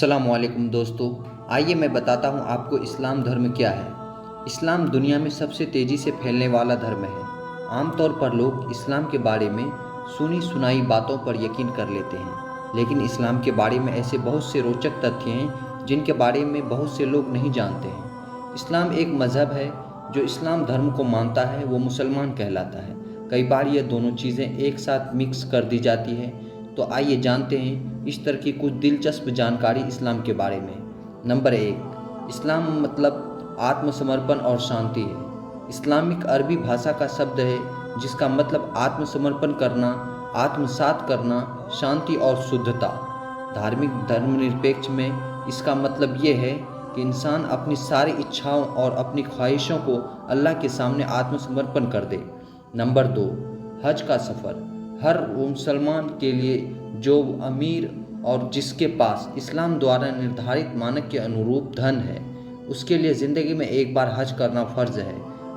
अस्सलामुअलैकुम दोस्तों, आइए मैं बताता हूँ आपको इस्लाम धर्म क्या है। इस्लाम दुनिया में सबसे तेज़ी से फैलने वाला धर्म है। आमतौर पर लोग इस्लाम के बारे में सुनी सुनाई बातों पर यकीन कर लेते हैं, लेकिन इस्लाम के बारे में ऐसे बहुत से रोचक तथ्य हैं जिनके बारे में बहुत से लोग नहीं जानते हैं। इस्लाम एक मज़हब है। जो इस्लाम धर्म को मानता है वो मुसलमान कहलाता है। कई बार ये दोनों चीज़ें एक साथ मिक्स कर दी जाती है। तो आइए जानते हैं इस तरह की कुछ दिलचस्प जानकारी इस्लाम के बारे में। नंबर 1, इस्लाम मतलब आत्मसमर्पण और शांति है। इस्लामिक अरबी भाषा का शब्द है जिसका मतलब आत्मसमर्पण करना, आत्मसात करना, शांति और शुद्धता। धार्मिक धर्मनिरपेक्ष में इसका मतलब ये है कि इंसान अपनी सारी इच्छाओं और अपनी ख्वाहिशों को अल्लाह के सामने आत्मसमर्पण कर दे। नंबर 2, हज का सफ़र। हर मुसलमान के लिए जो अमीर और जिसके पास इस्लाम द्वारा निर्धारित मानक के अनुरूप धन है, उसके लिए ज़िंदगी में एक बार हज करना फ़र्ज है।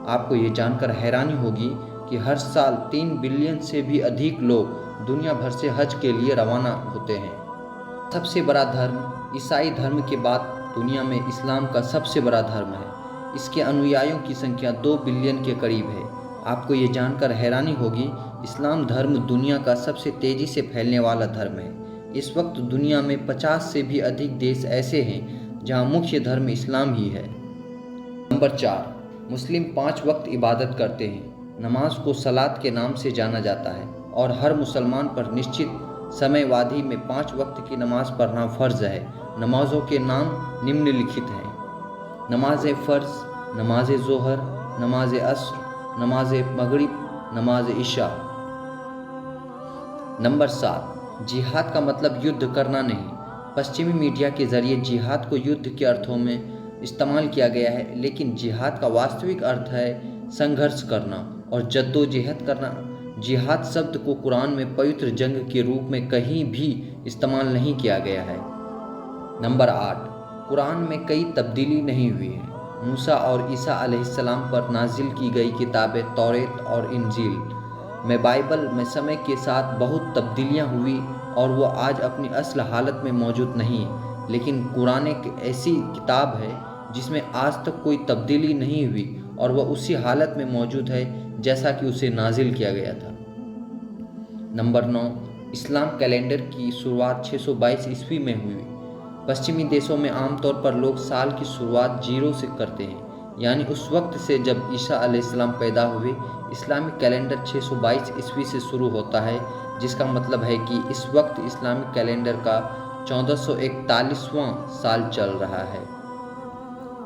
आपको ये जानकर हैरानी होगी कि हर साल 3 बिलियन से भी अधिक लोग दुनिया भर से हज के लिए रवाना होते हैं। सबसे बड़ा धर्म ईसाई धर्म के बाद दुनिया में इस्लाम का सबसे बड़ा धर्म है। इसके अनुयायियों की संख्या 2 बिलियन के करीब है। आपको ये जानकर हैरानी होगी, इस्लाम धर्म दुनिया का सबसे तेज़ी से फैलने वाला धर्म है। इस वक्त दुनिया में 50 से भी अधिक देश ऐसे हैं जहां मुख्य धर्म इस्लाम ही है। नंबर 4, मुस्लिम 5 वक्त इबादत करते हैं। नमाज को सलात के नाम से जाना जाता है और हर मुसलमान पर निश्चित समयावधि में 5 वक्त की नमाज पढ़ना फ़र्ज है। नमाजों के नाम निम्नलिखित हैं: नमाज फ़र्ज, नमाज ज़ोहर, नमाज अस्र, नमाज मगरिब, नमाज इशा। नंबर 7, जिहाद का मतलब युद्ध करना नहीं। पश्चिमी मीडिया के ज़रिए जिहाद को युद्ध के अर्थों में इस्तेमाल किया गया है, लेकिन जिहाद का वास्तविक अर्थ है संघर्ष करना और जद्दोजहद करना। जिहाद शब्द को कुरान में पवित्र जंग के रूप में कहीं भी इस्तेमाल नहीं किया गया है। नंबर 8, कुरान में कई तब्दीली नहीं हुई है। मूसा और ईसा अलैहिस्सलाम पर नाजिल की गई किताबें तौरेत और इंजील में बाइबल में समय के साथ बहुत तब्दीलियां हुई और वो आज अपनी असल हालत में मौजूद नहीं है। लेकिन कुरान एक ऐसी किताब है जिसमें आज तक कोई तब्दीली नहीं हुई और वह उसी हालत में मौजूद है जैसा कि उसे नाजिल किया गया था। नंबर 9, इस्लाम कैलेंडर की शुरुआत 622 ईस्वी में हुई। पश्चिमी देशों में आमतौर पर लोग साल की शुरुआत 0 से करते हैं, यानी उस वक्त से जब ईसा अलैहिस्सलाम पैदा हुए। इस्लामिक कैलेंडर 622 ईस्वी से शुरू होता है, जिसका मतलब है कि इस वक्त इस्लामिक कैलेंडर का 1441वां साल चल रहा है।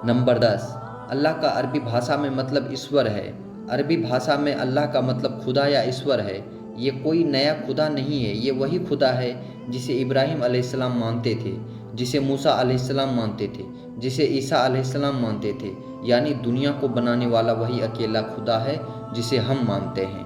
नंबर 10, अल्लाह का अरबी भाषा में मतलब ईश्वर है। अरबी भाषा में अल्लाह का मतलब खुदा या ईश्वर है। ये कोई नया खुदा नहीं है, ये वही खुदा है जिसे इब्राहिम अलैहिस्सलाम मानते थे, जिसे मूसा अलैहिस्सलाम मानते थे, जिसे ईसा अलैहिस्सलाम मानते थे। यानी दुनिया को बनाने वाला वही अकेला खुदा है जिसे हम मानते हैं।